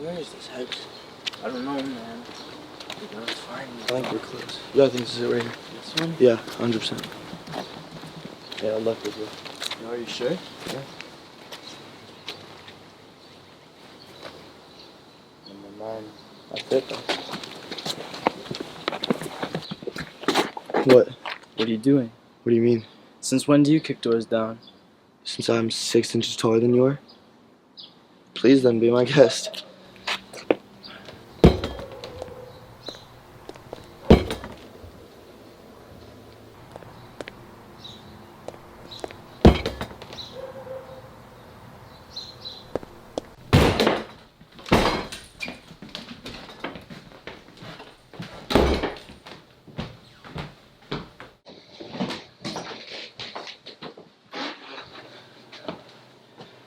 Where is this house? I don't know, man. We're gonna find it. I think we're close. Yeah, I think this is it right here. This one? Yeah, 100%. Yeah, I'll look with you. Are you sure? Yeah. Number 9. That's it, though. What? What are you doing? What do you mean? Since when do you kick doors down? Since I'm 6 inches taller than you are? Please then be my guest.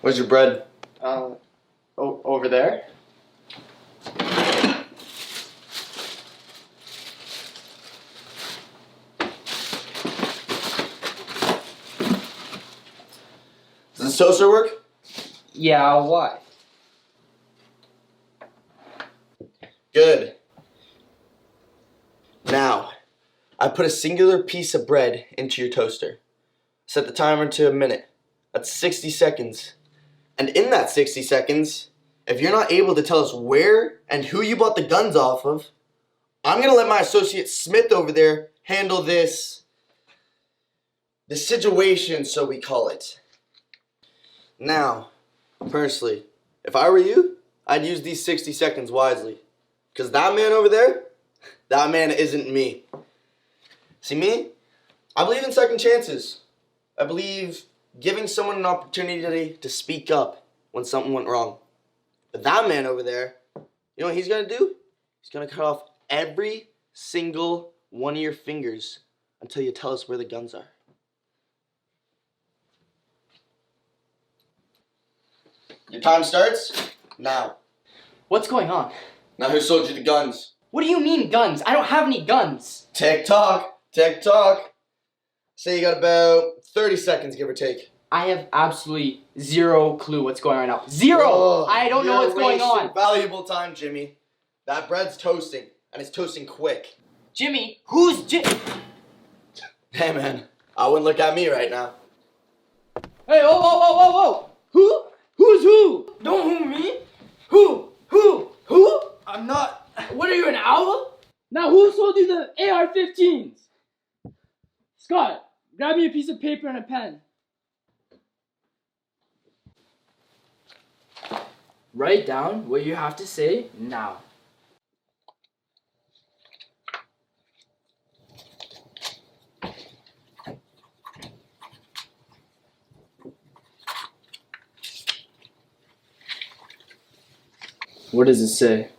Where's your bread? Over there? Does the toaster work? Yeah, why? Good. Now, I put a singular piece of bread into your toaster. Set the timer to a minute. That's 60 seconds. And in that 60 seconds, if you're not able to tell us where and who you bought the guns off of, I'm going to let my associate Smith over there handle this situation, so we call it. Now, personally, if I were you, I'd use these 60 seconds wisely. Because that man over there, that man isn't me. See me? I believe in second chances. I believe giving someone an opportunity to speak up when something went wrong. But that man over there, you know what he's going to do? He's going to cut off every single one of your fingers until you tell us where the guns are. Your time starts now. What's going on? Now who sold you the guns? What do you mean guns? I don't have any guns. Tick tock, tick tock. Say you got about 30 seconds, give or take. I have absolutely zero clue what's going on right now. Zero! Oh, I don't know what's going on. Valuable time, Jimmy. That bread's toasting, and it's toasting quick. Jimmy? Who's Hey, man. I wouldn't look at me right now. Hey, whoa! Who? Who's who? Don't who me? Who? I'm not. What are you, an owl? Now who sold you the AR-15s? Scott, grab me a piece of paper and a pen. Write down what you have to say now. What does it say?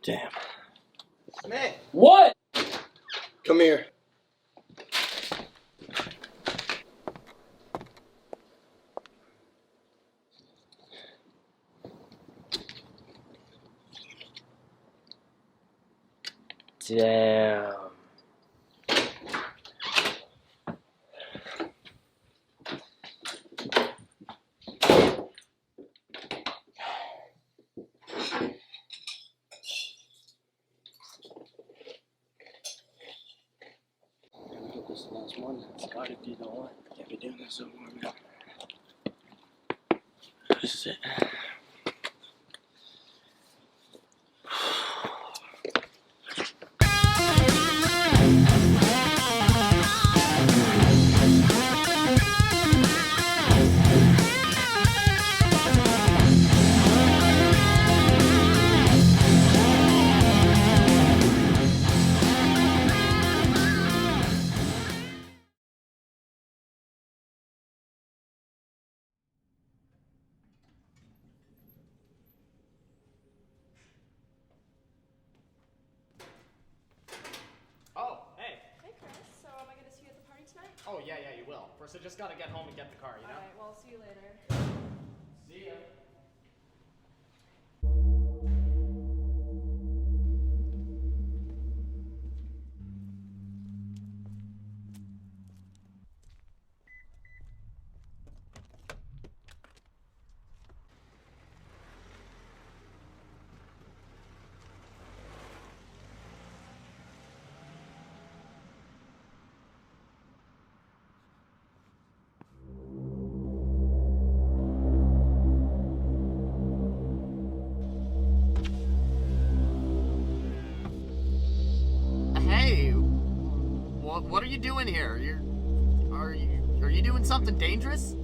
Damn. Man. What? Come here. Damn. This last one, it's gotta be the one. Can't be doing this over, man. This is it. Oh, yeah, you will. First, I just gotta get home and get the car, you know? Alright, well, see you later. See ya. What are you doing here? Are you doing something dangerous?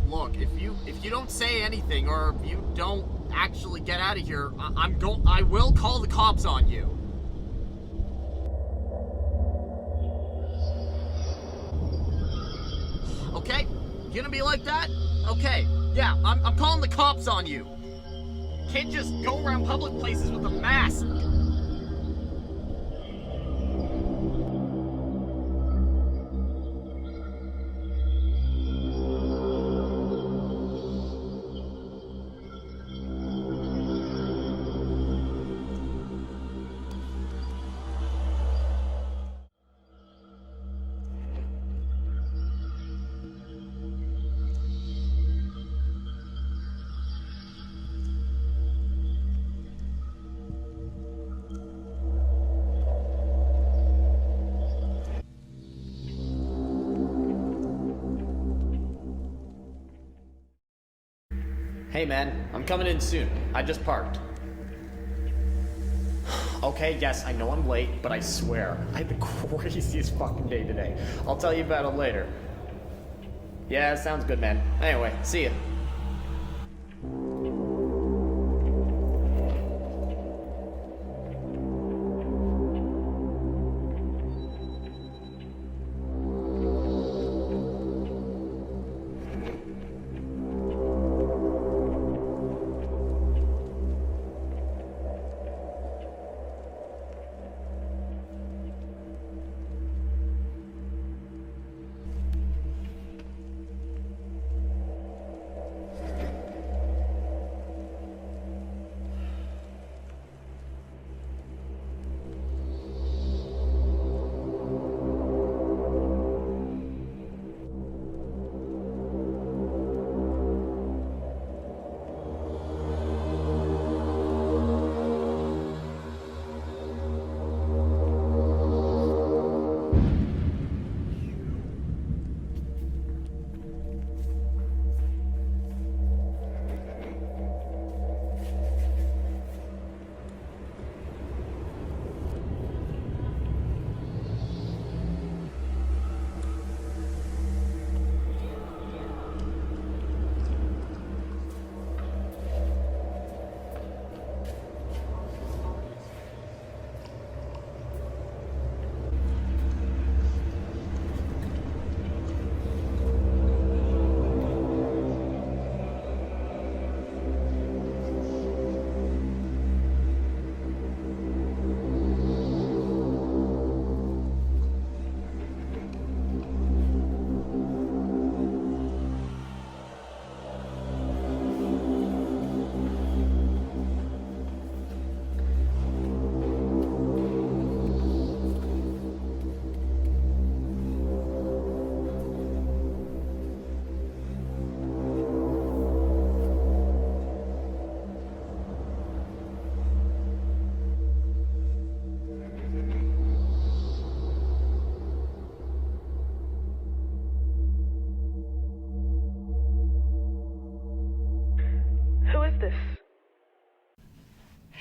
Look, if you don't say anything or if you don't actually get out of here, I will call the cops on you. Okay? You gonna be like that? Okay. Yeah, I'm calling the cops on you. Can't just go around public places with a mask. Hey man, I'm coming in soon. I just parked. Okay, yes, I know I'm late, but I swear, I had the craziest fucking day today. I'll tell you about it later. Yeah, sounds good, man. Anyway, see ya.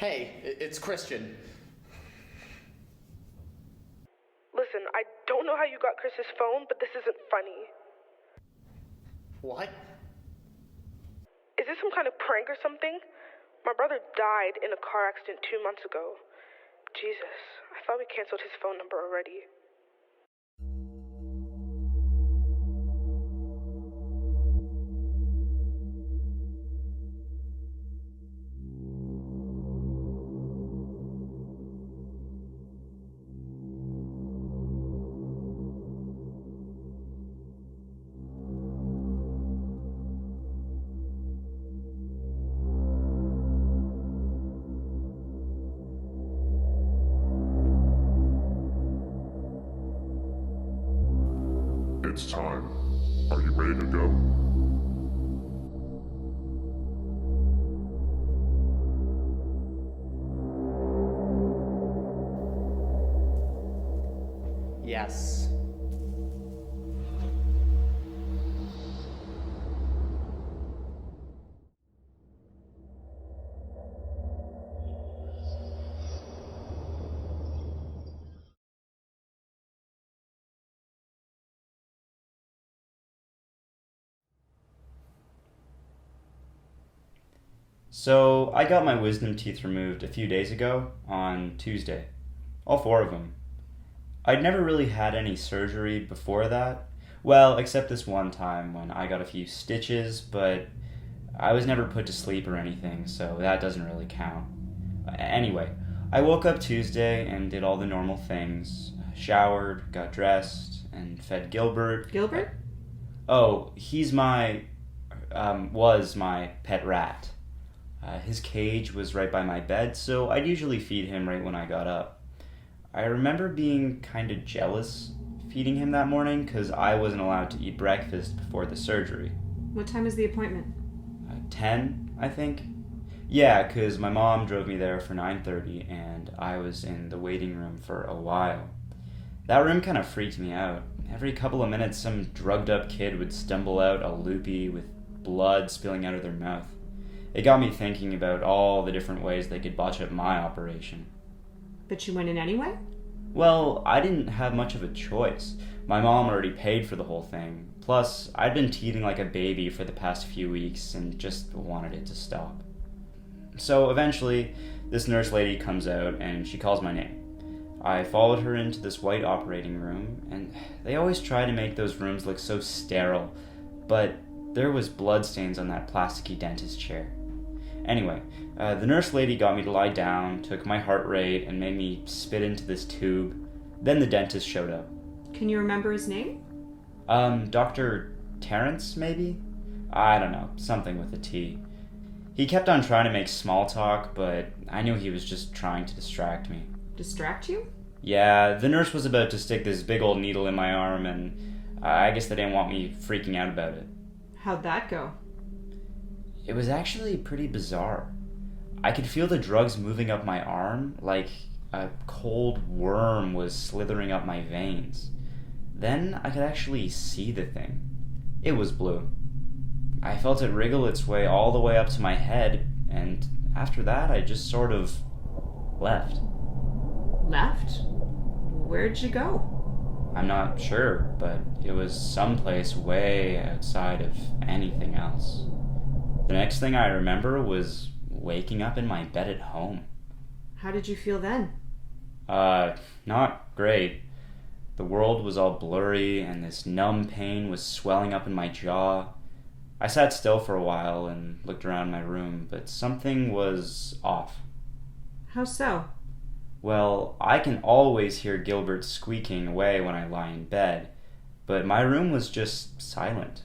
Hey, it's Christian. Listen, I don't know how you got Chris's phone, but this isn't funny. What? Is this some kind of prank or something? My brother died in a car accident 2 months ago. Jesus, I thought we canceled his phone number already. It's time. Are you ready to go? Yes. So, I got my wisdom teeth removed a few days ago, on Tuesday. All 4 of them. I'd never really had any surgery before that. Well, except this one time when I got a few stitches, but I was never put to sleep or anything, so that doesn't really count. Anyway, I woke up Tuesday and did all the normal things. Showered, got dressed, and fed Gilbert. Gilbert? Oh, he's was my pet rat. His cage was right by my bed, so I'd usually feed him right when I got up. I remember being kind of jealous feeding him that morning because I wasn't allowed to eat breakfast before the surgery. What time is the appointment? 10, I think. Yeah, because my mom drove me there for 9:30 and I was in the waiting room for a while. That room kind of freaked me out. Every couple of minutes some drugged up kid would stumble out a loopy with blood spilling out of their mouth. It got me thinking about all the different ways they could botch up my operation. But you went in anyway? Well, I didn't have much of a choice. My mom already paid for the whole thing. Plus, I'd been teething like a baby for the past few weeks and just wanted it to stop. So eventually, this nurse lady comes out and she calls my name. I followed her into this white operating room, and they always try to make those rooms look so sterile, but there was bloodstains on that plasticky dentist chair. Anyway, the nurse lady got me to lie down, took my heart rate, and made me spit into this tube. Then the dentist showed up. Can you remember his name? Dr. Terrence, maybe? I don't know, something with a T. He kept on trying to make small talk, but I knew he was just trying to distract me. Distract you? Yeah, the nurse was about to stick this big old needle in my arm, and I guess they didn't want me freaking out about it. How'd that go? It was actually pretty bizarre. I could feel the drugs moving up my arm, like a cold worm was slithering up my veins. Then I could actually see the thing. It was blue. I felt it wriggle its way all the way up to my head, and after that I just sort of left. Left? Where'd you go? I'm not sure, but it was someplace way outside of anything else. The next thing I remember was waking up in my bed at home. How did you feel then? Not great. The world was all blurry and this numb pain was swelling up in my jaw. I sat still for a while and looked around my room, but something was off. How so? Well, I can always hear Gilbert squeaking away when I lie in bed, but my room was just silent.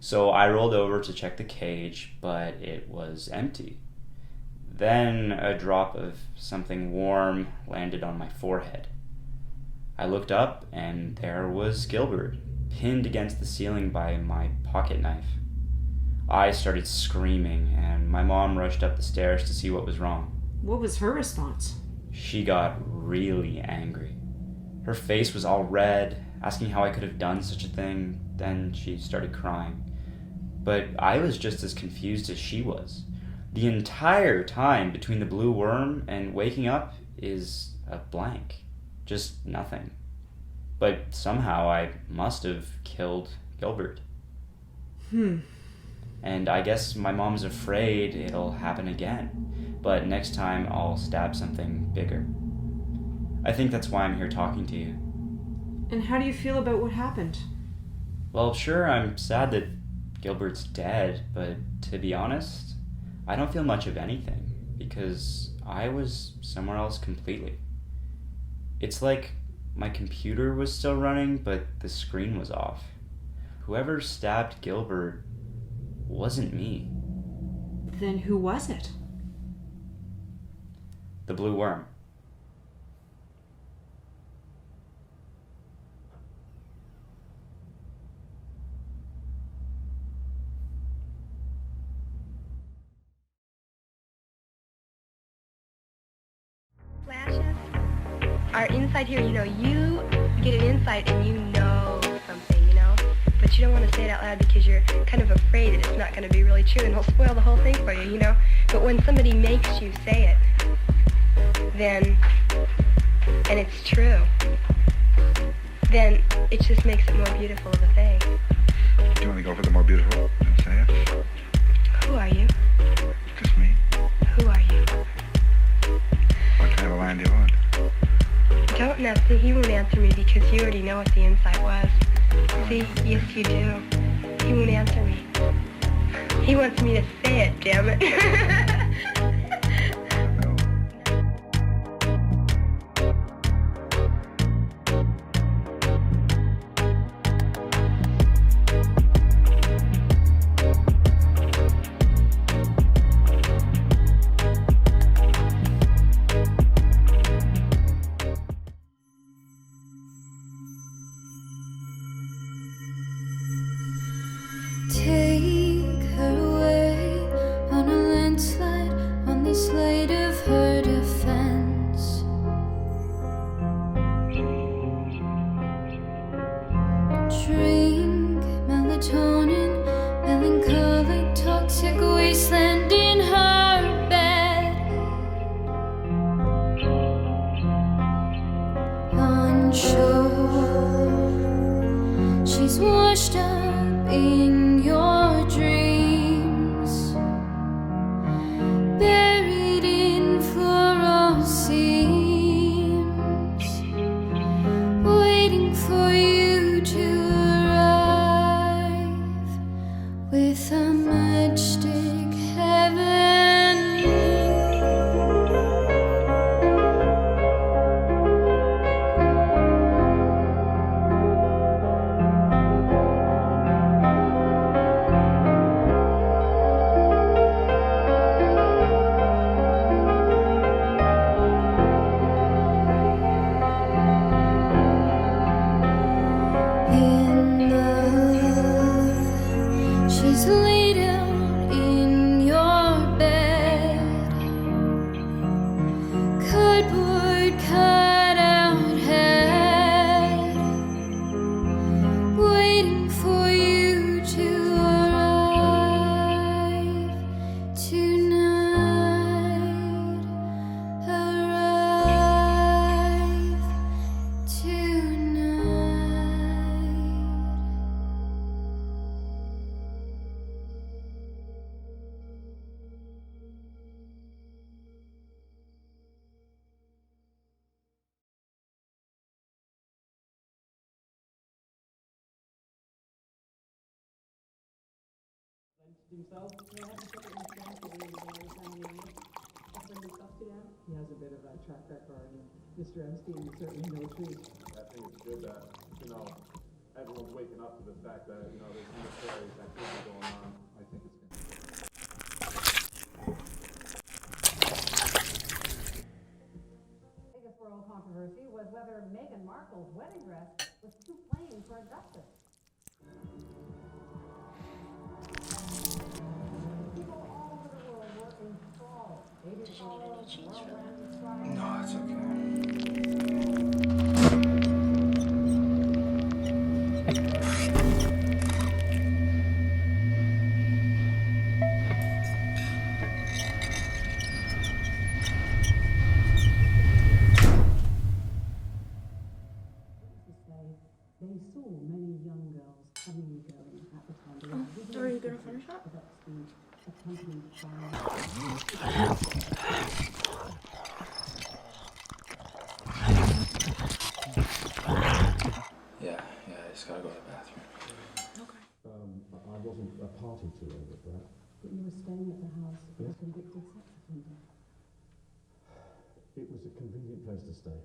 So I rolled over to check the cage, but it was empty. Then a drop of something warm landed on my forehead. I looked up, and there was Gilbert, pinned against the ceiling by my pocket knife. I started screaming, and my mom rushed up the stairs to see what was wrong. What was her response? She got really angry. Her face was all red, asking how I could have done such a thing. Then she started crying. But I was just as confused as she was. The entire time between the blue worm and waking up is a blank. Just nothing. But somehow I must have killed Gilbert. And I guess my mom's afraid it'll happen again. But next time I'll stab something bigger. I think that's why I'm here talking to you. And how do you feel about what happened? Well, sure, I'm sad that Gilbert's dead, but to be honest, I don't feel much of anything, because I was somewhere else completely. It's like my computer was still running, but the screen was off. Whoever stabbed Gilbert wasn't me. Then who was it? The blue worm. Flashes are inside here, you get an insight and you know something, but you don't want to say it out loud because you're kind of afraid that it's not going to be really true and it'll spoil the whole thing for you, But when somebody makes you say it, then, and it's true, then it just makes it more beautiful of a thing. Do you want to go for the more beautiful and say it? Who are you? Just me. he won't answer me because you already know what the insight was. See, yes you do. He won't answer me. He wants me to say it, damn it. Take her away on a landslide on the slate of her defense. Drink melatonin, melancholic, toxic wasteland in her bed. On shore, she's washed up in your dreams, buried in floral seams, waiting for you to arrive with a matchstick heaven. In love, she's laid out in your bed, cardboard cutout head, waiting for you to arrive tonight. Arrive tonight. He has a bit of a track record, and Mr. Epstein is certainly no treat. I think it's good that, everyone's waking up to the fact that, there's nefarious activity going on. I think it's good. Biggest world controversy was whether Meghan Markle's wedding dress was too plain for Augustus. People all over the world were enthralled. Did you need any cheese for that? No, it's okay. They saw many young girls coming and going at the time. Are you gonna finish that? Accompanied by Yeah, I just gotta go to the bathroom. Okay. I wasn't a party to it, but that you were staying at the house of a convicted sex offender. it was a convenient place to stay.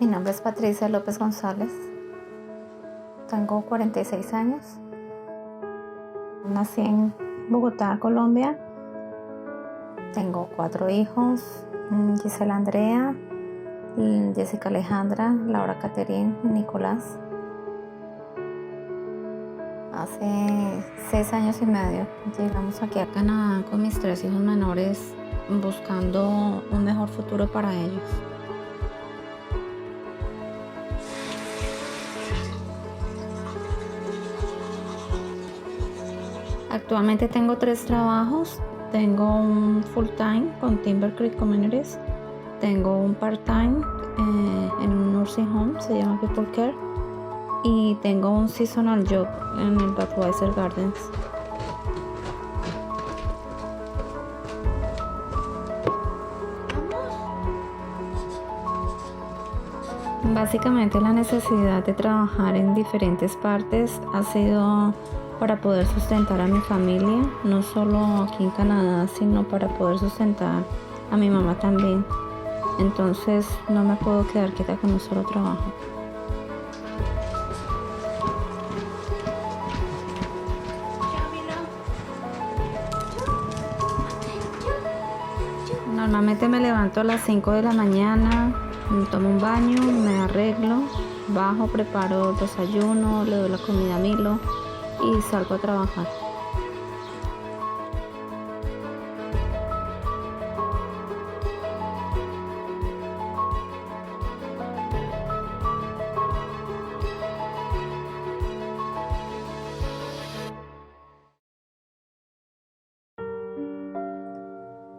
Mi nombre es Patricia López González. Tengo 46 años. Nací en Bogotá, Colombia. Tengo 4 hijos: Gisela Andrea, Jessica Alejandra, Laura Caterine y Nicolás. Hace 6 años y medio llegamos aquí a Canadá con mis 3 hijos menores, buscando un mejor futuro para ellos. Actualmente tengo 3 trabajos. Tengo un full time con Timber Creek Communities. Tengo un part time en un nursing home, se llama People Care. Y tengo un seasonal job en el Budweiser Gardens. Básicamente la necesidad de trabajar en diferentes partes ha sido para poder sustentar a mi familia, no solo aquí en Canadá, sino para poder sustentar a mi mamá también. Entonces no me puedo quedar quieta con un solo trabajo. Normalmente me levanto a las 5 de la mañana, me tomo un baño, me arreglo, bajo, preparo el desayuno, le doy la comida a Milo y salgo a trabajar.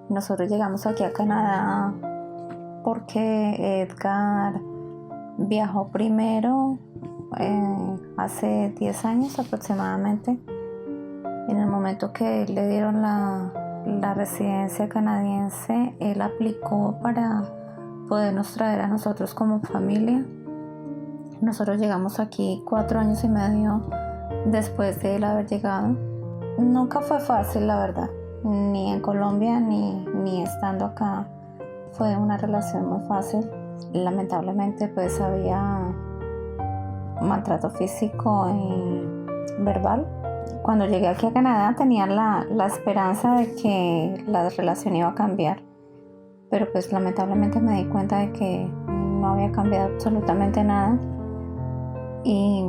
Nosotros llegamos aquí a Canadá porque Edgar viajó primero hace 10 años aproximadamente. En el momento que le dieron la residencia canadiense, él aplicó para podernos traer a nosotros como familia. Nosotros llegamos aquí 4 años y medio después de él haber llegado. Nunca fue fácil, la verdad. Ni en Colombia ni estando acá fue una relación muy fácil. Lamentablemente pues había maltrato físico y verbal. Cuando llegué aquí a Canadá tenía la esperanza de que la relación iba a cambiar, pero pues lamentablemente me di cuenta de que no había cambiado absolutamente nada y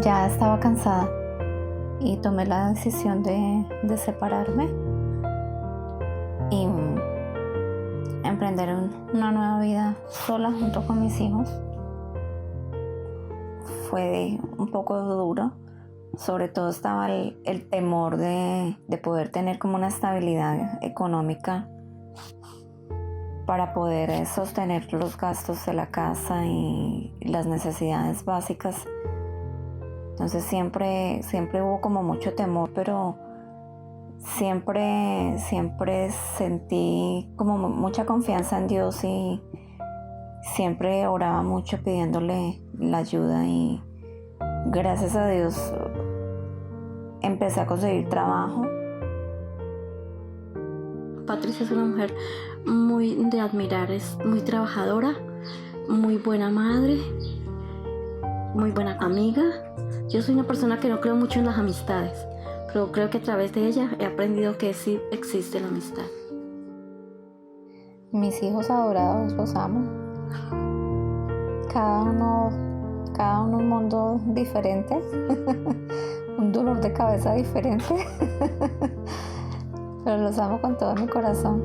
ya estaba cansada. Y tomé la decisión de separarme y emprender una nueva vida sola junto con mis hijos. Fue un poco duro, sobre todo estaba el temor de poder tener como una estabilidad económica para poder sostener los gastos de la casa y las necesidades básicas. Entonces siempre hubo como mucho temor, pero siempre sentí como mucha confianza en Dios y siempre oraba mucho pidiéndole la ayuda y gracias a Dios empecé a conseguir trabajo. Patricia es una mujer muy de admirar, es muy trabajadora, muy buena madre, muy buena amiga. Yo soy una persona que no creo mucho en las amistades, pero creo que a través de ella he aprendido que sí existe la amistad. Mis hijos adorados, los amo. Cada uno un mundo diferente, un dolor de cabeza diferente, pero los amo con todo mi corazón.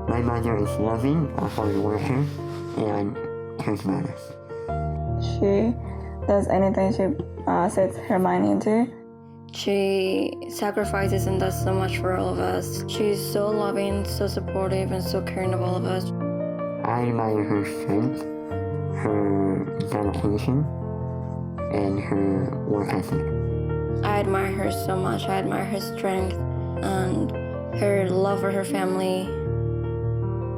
My mother is loving, a hard worker, and charismatic. She does anything she sets her mind into. She sacrifices and does so much for all of us. She's so loving, so supportive, and so caring of all of us. I admire her strength, her dedication, and her work ethic. I admire her so much. I admire her strength and her love for her family.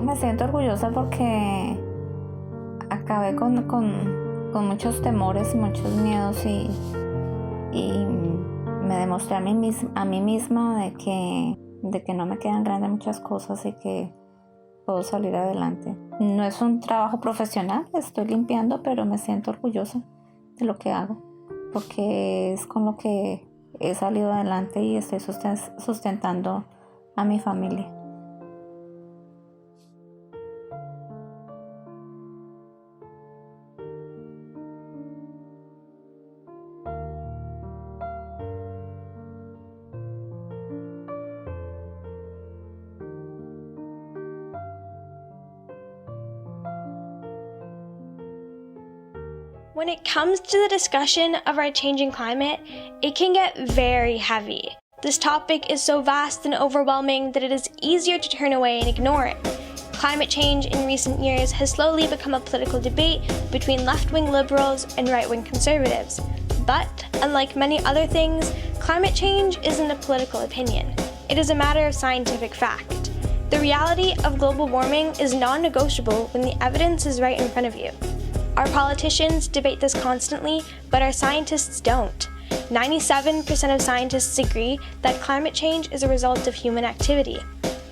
Me siento orgullosa porque acabé con muchos temores, muchos miedos y me demostré a mí misma de que no me quedan grandes muchas cosas y que puedo salir adelante. No es un trabajo profesional, estoy limpiando, pero me siento orgullosa de lo que hago, porque es con lo que he salido adelante y estoy sustentando a mi familia. When it comes to the discussion of our changing climate, it can get very heavy. This topic is so vast and overwhelming that it is easier to turn away and ignore it. Climate change in recent years has slowly become a political debate between left-wing liberals and right-wing conservatives. But, unlike many other things, climate change isn't a political opinion. It is a matter of scientific fact. The reality of global warming is non-negotiable when the evidence is right in front of you. Our politicians debate this constantly, but our scientists don't. 97% of scientists agree that climate change is a result of human activity.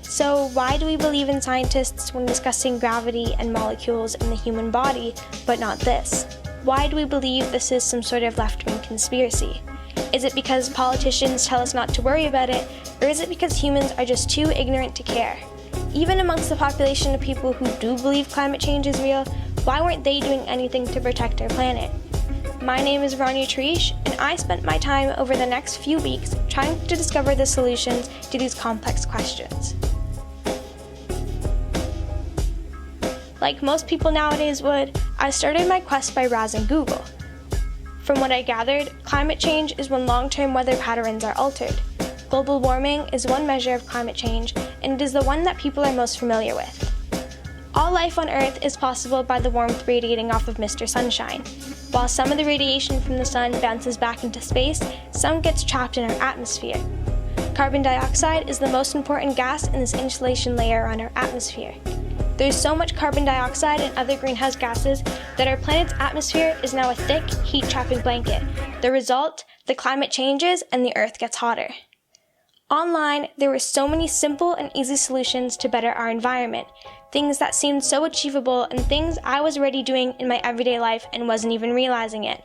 So why do we believe in scientists when discussing gravity and molecules in the human body, but not this? Why do we believe this is some sort of left-wing conspiracy? Is it because politicians tell us not to worry about it, or is it because humans are just too ignorant to care? Even amongst the population of people who do believe climate change is real, why weren't they doing anything to protect our planet? My name is Ranya Treesh, and I spent my time over the next few weeks trying to discover the solutions to these complex questions. Like most people nowadays would, I started my quest by browsing Google. From what I gathered, climate change is when long-term weather patterns are altered. Global warming is one measure of climate change, and it is the one that people are most familiar with. All life on Earth is possible by the warmth radiating off of Mr. Sunshine. While some of the radiation from the sun bounces back into space, some gets trapped in our atmosphere. Carbon dioxide is the most important gas in this insulation layer on our atmosphere. There's so much carbon dioxide and other greenhouse gases that our planet's atmosphere is now a thick, heat-trapping blanket. The result? The climate changes and the Earth gets hotter. Online, there were so many simple and easy solutions to better our environment, things that seemed so achievable and things I was already doing in my everyday life and wasn't even realizing it.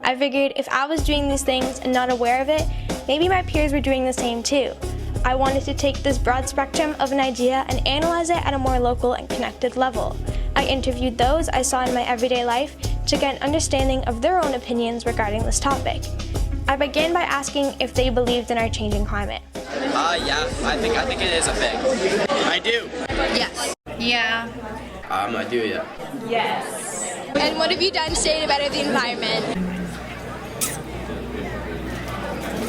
I figured if I was doing these things and not aware of it, maybe my peers were doing the same too. I wanted to take this broad spectrum of an idea and analyze it at a more local and connected level. I interviewed those I saw in my everyday life to get an understanding of their own opinions regarding this topic. I began by asking if they believed in our changing climate. Yeah, I think it is a thing. I do. Yes. Yeah. I do, yeah. Yes. And what have you done today to better the environment?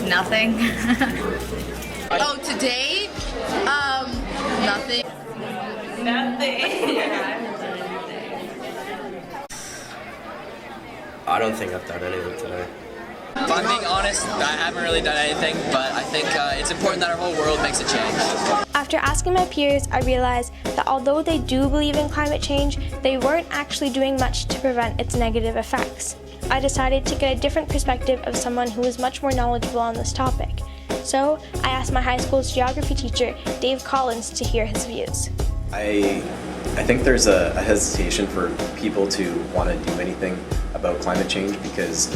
Nothing. Oh, today? Nothing. I don't think I've done anything today. If I'm being honest, I haven't really done anything, but I think it's important that our whole world makes a change. After asking my peers, I realized that although they do believe in climate change, they weren't actually doing much to prevent its negative effects. I decided to get a different perspective of someone who was much more knowledgeable on this topic. So, I asked my high school's geography teacher, Dave Collins, to hear his views. I think there's a hesitation for people to want to do anything about climate change because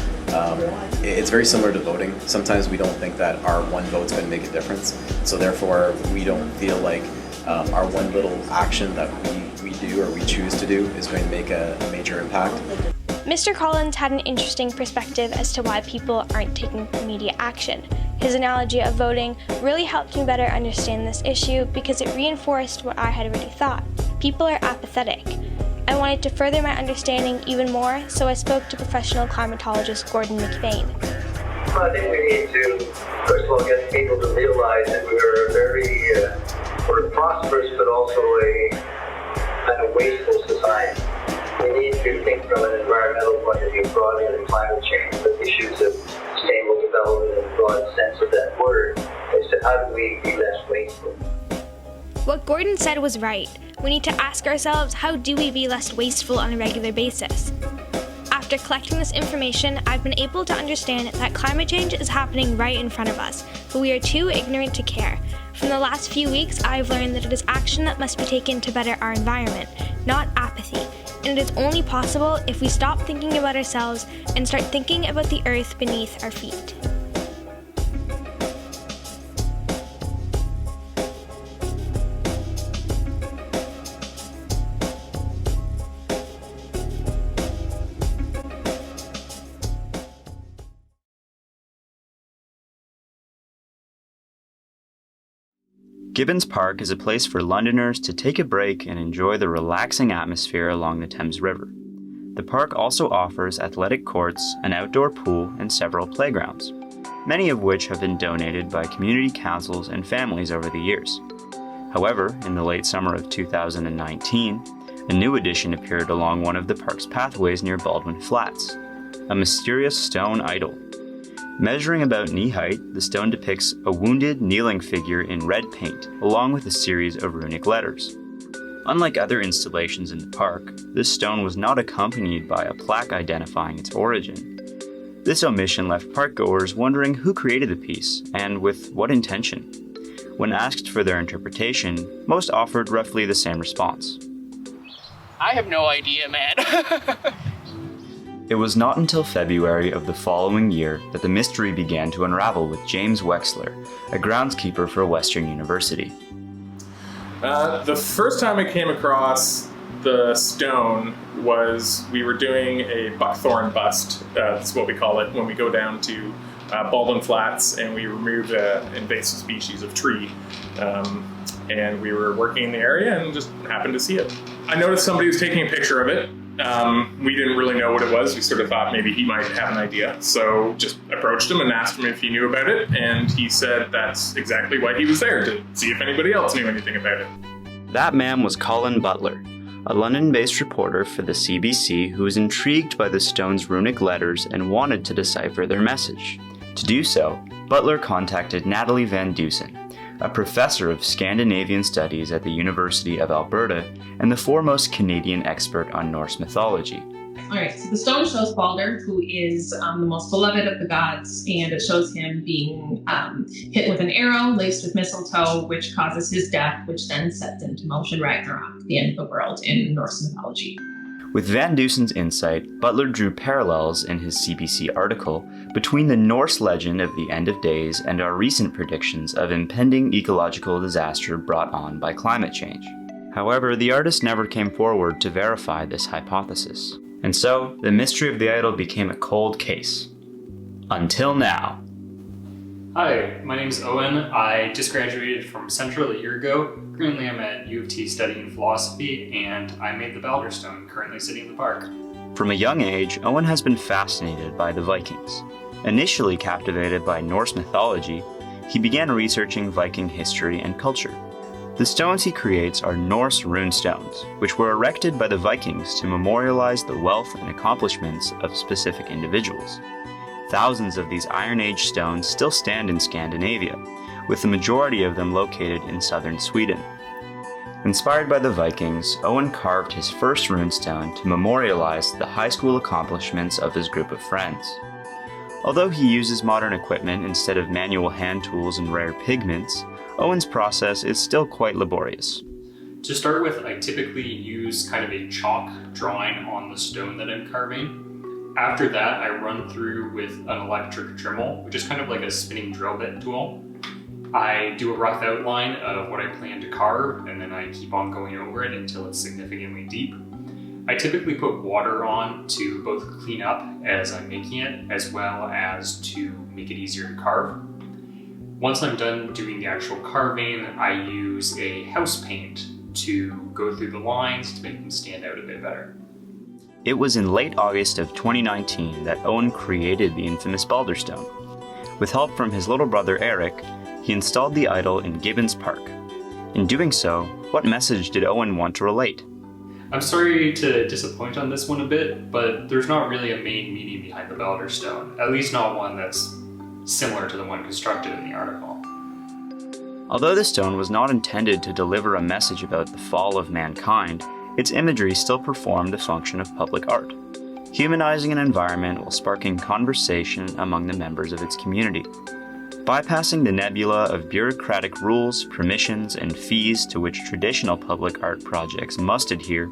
it's very similar to voting. Sometimes we don't think that our one vote's going to make a difference, so therefore we don't feel like our one little action that we do or we choose to do is going to make a major impact. Mr. Collins had an interesting perspective as to why people aren't taking immediate action. His analogy of voting really helped me better understand this issue because it reinforced what I had already thought. People are apathetic. I wanted to further my understanding even more, so I spoke to professional climatologist Gordon McBain. I think we need to, first of all, get people to realize that we're a very prosperous but also a kind of wasteful society. We need to think from an environmental point of view broadly than climate change, but issues of sustainable development in the broad sense of that word as to how do we be less wasteful. What Gordon said was right. We need to ask ourselves, how do we be less wasteful on a regular basis? After collecting this information, I've been able to understand that climate change is happening right in front of us, but we are too ignorant to care. From the last few weeks, I've learned that it is action that must be taken to better our environment, not apathy. And it is only possible if we stop thinking about ourselves and start thinking about the earth beneath our feet. Gibbons Park is a place for Londoners to take a break and enjoy the relaxing atmosphere along the Thames River. The park also offers athletic courts, an outdoor pool, and several playgrounds, many of which have been donated by community councils and families over the years. However, in the late summer of 2019, a new addition appeared along one of the park's pathways near Baldwin Flats, a mysterious stone idol. Measuring about knee height, the stone depicts a wounded, kneeling figure in red paint, along with a series of runic letters. Unlike other installations in the park, this stone was not accompanied by a plaque identifying its origin. This omission left parkgoers wondering who created the piece, and with what intention. When asked for their interpretation, most offered roughly the same response. I have no idea, man. It was not until February of the following year that the mystery began to unravel with James Wexler, a groundskeeper for Western University. The first time I came across the stone was we were doing a buckthorn bust. That's what we call it when we go down to Baldwin Flats and we remove an invasive species of tree. And we were working in the area and just happened to see it. I noticed somebody was taking a picture of it. We didn't really know what it was. We sort of thought maybe he might have an idea. So just approached him and asked him if he knew about it. And he said that's exactly why he was there, to see if anybody else knew anything about it. That man was Colin Butler, a London-based reporter for the CBC who was intrigued by the stone's runic letters and wanted to decipher their message. To do so, Butler contacted Natalie Van Dusen, a professor of Scandinavian studies at the University of Alberta and the foremost Canadian expert on Norse mythology. Alright, so the stone shows Baldur, who is the most beloved of the gods, and it shows him being hit with an arrow laced with mistletoe, which causes his death, which then sets into motion Ragnarok, the end of the world in Norse mythology. With Van Dusen's insight, Butler drew parallels in his CBC article between the Norse legend of the end of days and our recent predictions of impending ecological disaster brought on by climate change. However, the artist never came forward to verify this hypothesis. And so, the mystery of the idol became a cold case. Until now. Hi, my name is Owen. I just graduated from Central a year ago. Currently I'm at U of T studying philosophy, and I made the Baldur stone, currently sitting in the park. From a young age, Owen has been fascinated by the Vikings. Initially captivated by Norse mythology, he began researching Viking history and culture. The stones he creates are Norse rune stones, which were erected by the Vikings to memorialize the wealth and accomplishments of specific individuals. Thousands of these Iron Age stones still stand in Scandinavia, with the majority of them located in southern Sweden. Inspired by the Vikings, Owen carved his first runestone to memorialize the high school accomplishments of his group of friends. Although he uses modern equipment instead of manual hand tools and rare pigments, Owen's process is still quite laborious. To start with, I typically use kind of a chalk drawing on the stone that I'm carving. After that, I run through with an electric Dremel, which is kind of like a spinning drill bit tool. I do a rough outline of what I plan to carve, and then I keep on going over it until it's significantly deep. I typically put water on to both clean up as I'm making it, as well as to make it easier to carve. Once I'm done doing the actual carving, I use a house paint to go through the lines to make them stand out a bit better. It was in late August of 2019 that Owen created the infamous Baldur stone. With help from his little brother Eric, he installed the idol in Gibbons Park. In doing so, what message did Owen want to relate? I'm sorry to disappoint on this one a bit, but there's not really a main meaning behind the Baldur stone, at least not one that's similar to the one constructed in the article. Although the stone was not intended to deliver a message about the fall of mankind, its imagery still performed the function of public art, humanizing an environment while sparking conversation among the members of its community. bypassing the nebula of bureaucratic rules, permissions, and fees to which traditional public art projects must adhere.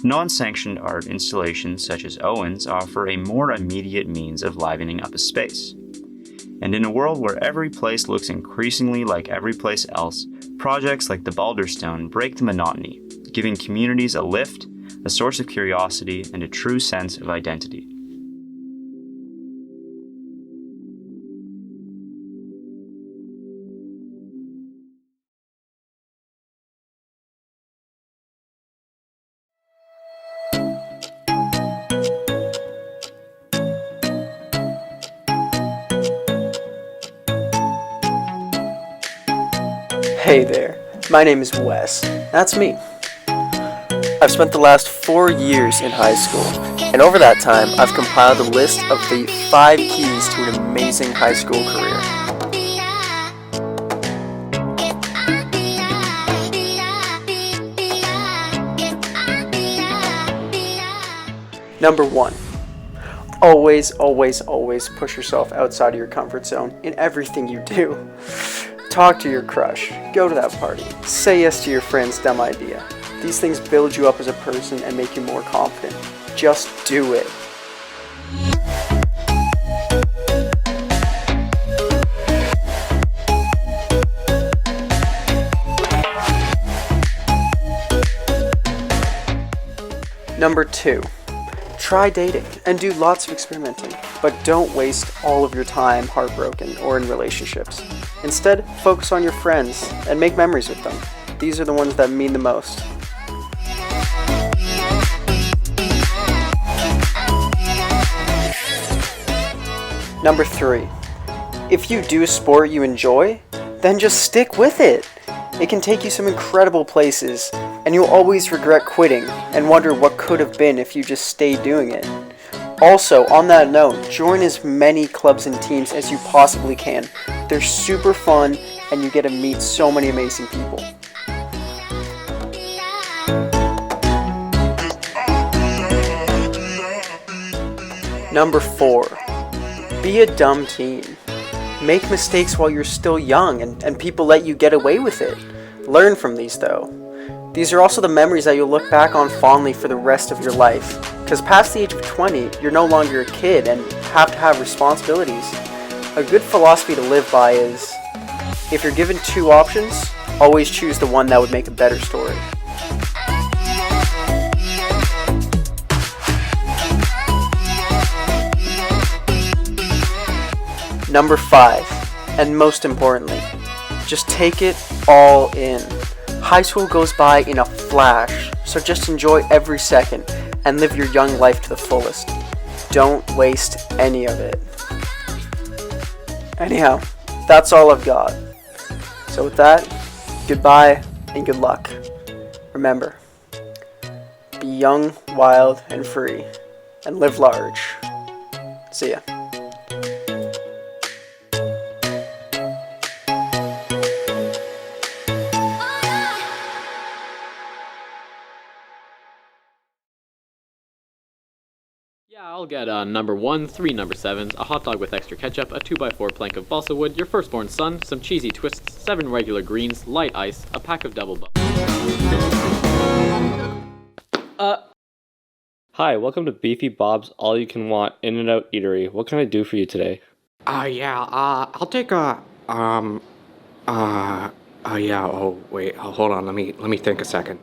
Non-sanctioned art installations such as Owen's offer a more immediate means of livening up a space. And in a world where every place looks increasingly like every place else, projects like the Baldur Stone break the monotony, giving communities a lift, a source of curiosity, and a true sense of identity. Hey there, my name is Wes. That's me. I've spent the last 4 years in high school, and over that time, I've compiled a list of the 5 keys to an amazing high school career. Number 1. Always, always, always push yourself outside of your comfort zone in everything you do. Talk to your crush, go to that party, say yes to your friend's dumb idea. These things build you up as a person and make you more confident. Just do it. Number 2. Try dating and do lots of experimenting, but don't waste all of your time heartbroken or in relationships. Instead, focus on your friends and make memories with them. These are the ones that mean the most. Number 3. If you do a sport you enjoy, then just stick with it. It can take you some incredible places, and you'll always regret quitting and wonder what could have been if you just stayed doing it. Also, on that note, join as many clubs and teams as you possibly can. They're super fun, and you get to meet so many amazing people. Number 4. Be a dumb teen. Make mistakes while you're still young, and people let you get away with it. Learn from these, though. These are also the memories that you'll look back on fondly for the rest of your life. Because past the age of 20, you're no longer a kid and have to have responsibilities. A good philosophy to live by is, if you're given 2 options, always choose the one that would make a better story. Number 5, and most importantly, just take it all in. High school goes by in a flash, so just enjoy every second and live your young life to the fullest. Don't waste any of it. Anyhow, that's all I've got. So with that, goodbye and good luck. Remember, be young, wild, and free, and live large. See ya. Yeah, I'll get number 1, 3 number 7s, a hot dog with extra ketchup, a 2x4 plank of balsa wood, your firstborn son, some cheesy twists, 7 regular greens, light ice, a pack of double bubbles. Hi, welcome to Beefy Bob's All You Can Want In-N-Out Eatery. What can I do for you today? I'll take a, oh, wait, hold on, let me think a second.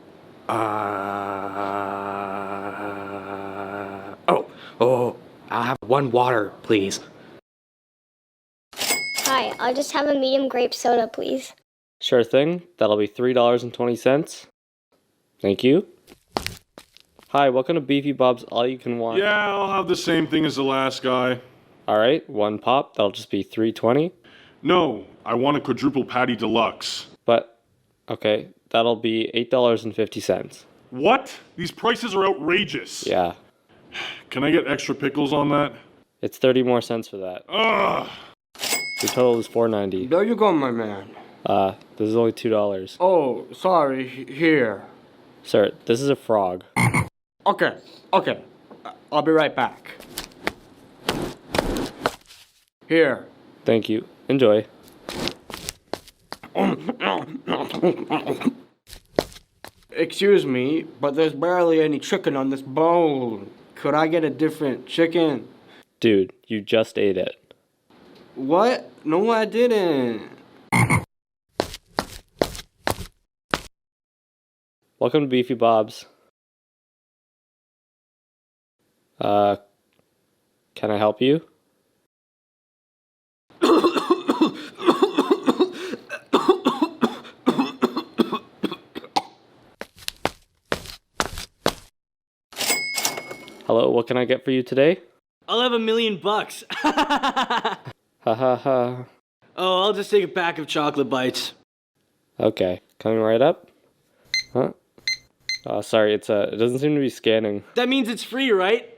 I'll have 1 water, please. Hi, I'll just have a medium grape soda, please. Sure thing. That'll be $3.20. Thank you. Hi, welcome to Beefy Bob's All You Can Want. Yeah, I'll have the same thing as the last guy. Alright, 1 pop. That'll just be $3.20. No, I want a quadruple patty deluxe. But, okay, that'll be $8.50. What? These prices are outrageous. Yeah. Can I get extra pickles on that? It's 30 more cents for that. Ugh! Your total is $4.90. There you go, my man. This is only $2. Oh, sorry, here. Sir, this is a frog. Okay. I'll be right back. Here. Thank you. Enjoy. Excuse me, but there's barely any chicken on this bone. Could I get a different chicken? Dude, you just ate it. What? No, I didn't. Welcome to Beefy Bob's. Can I help you? Hello, what can I get for you today? I'll have $1 million. Ha ha ha. Oh, I'll just take a pack of chocolate bites. Okay, coming right up. Huh? Oh, sorry, it doesn't seem to be scanning. That means it's free, right?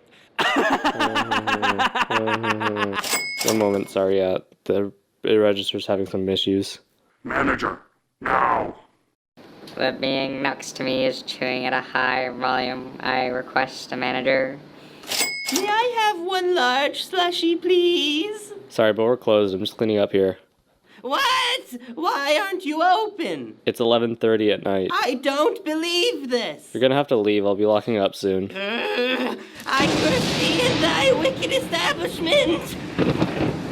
One moment, sorry, the register's having some issues. Manager, now! The being next to me is chewing at a high volume. I request a manager. May I have one large slushy, please? Sorry, but we're closed. I'm just cleaning up here. What? Why aren't you open? It's 11:30 at night. I don't believe this. You're gonna have to leave. I'll be locking up soon. I curse thee in thy wicked establishment.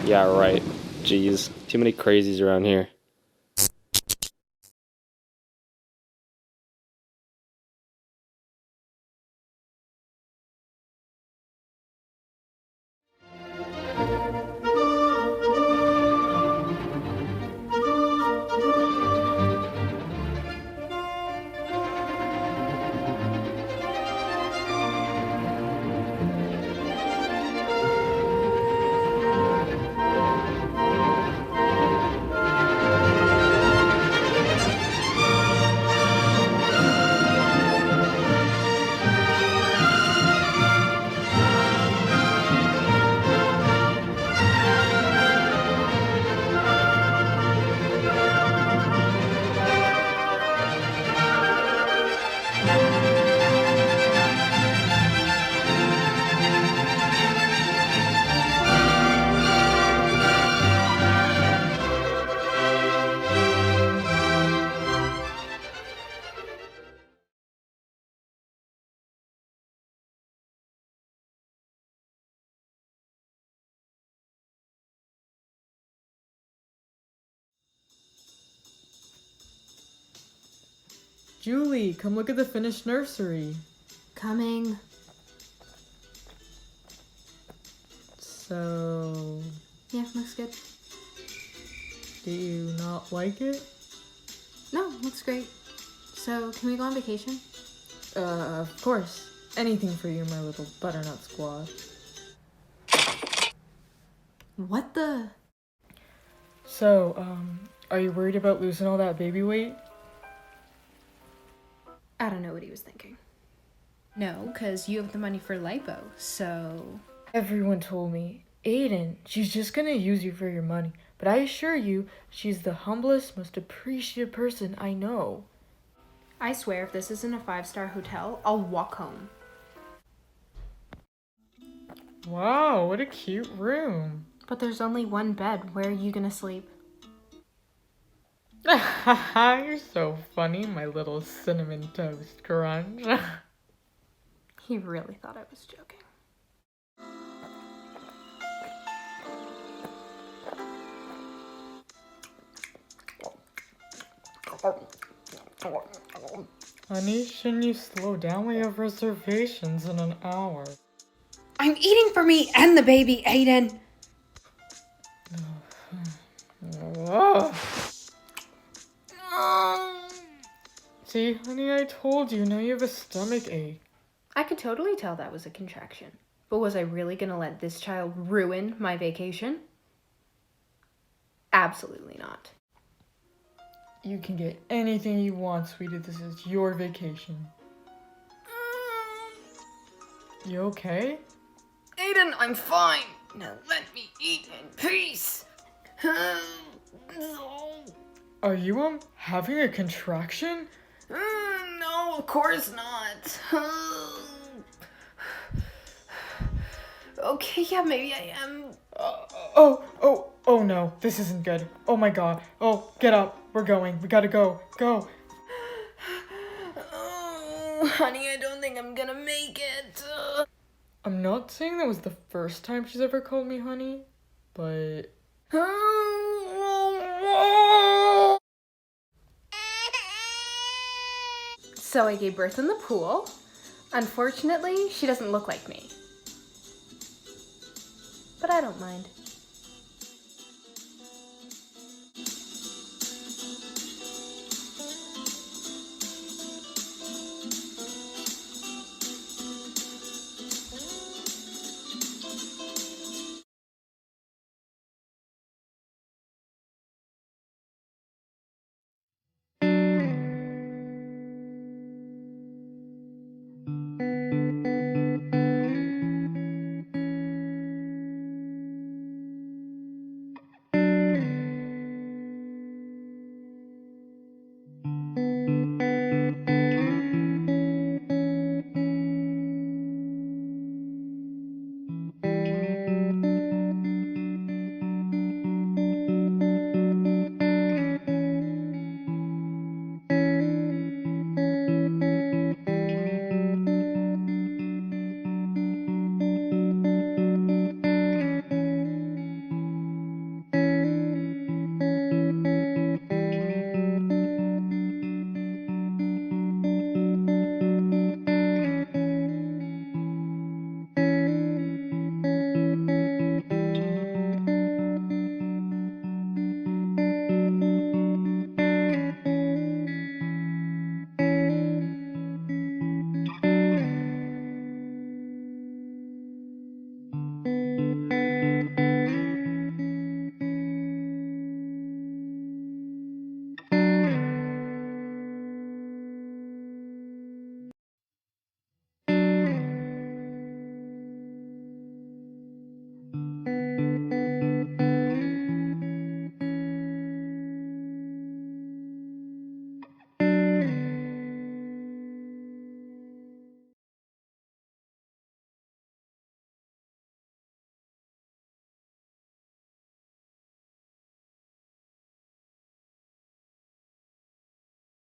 Yeah, right. Jeez. Too many crazies around here. Julie, come look at the finished nursery. Coming. So... Yeah, looks good. Do you not like it? No, looks great. So, can we go on vacation? Of course. Anything for you, my little butternut squash. What the? So, are you worried about losing all that baby weight? I don't know what he was thinking. No, because you have the money for lipo, so... Everyone told me, Aiden, she's just gonna use you for your money. But I assure you, she's the humblest, most appreciative person I know. I swear if this isn't a 5-star hotel, I'll walk home. Wow, what a cute room. But there's only one bed. Where are you gonna sleep? You're so funny, my little cinnamon toast crunch. He really thought I was joking. Honey, shouldn't you slow down? We have reservations in an hour. I'm eating for me and the baby, Aiden! See, honey, I told you, now you have a stomach ache. I could totally tell that was a contraction. But was I really gonna let this child ruin my vacation? Absolutely not. You can get anything you want, sweetie. This is your vacation. You okay? Aiden, I'm fine. Now let me eat in peace. Are you, having a contraction? No, of course not. Okay, yeah, maybe I am. Oh no, this isn't good. Oh my god. Oh, get up. We're going. We gotta go. Go. Oh, honey, I don't think I'm gonna make it. I'm not saying that was the first time she's ever called me honey, but... So I gave birth in the pool. Unfortunately, she doesn't look like me. But I don't mind.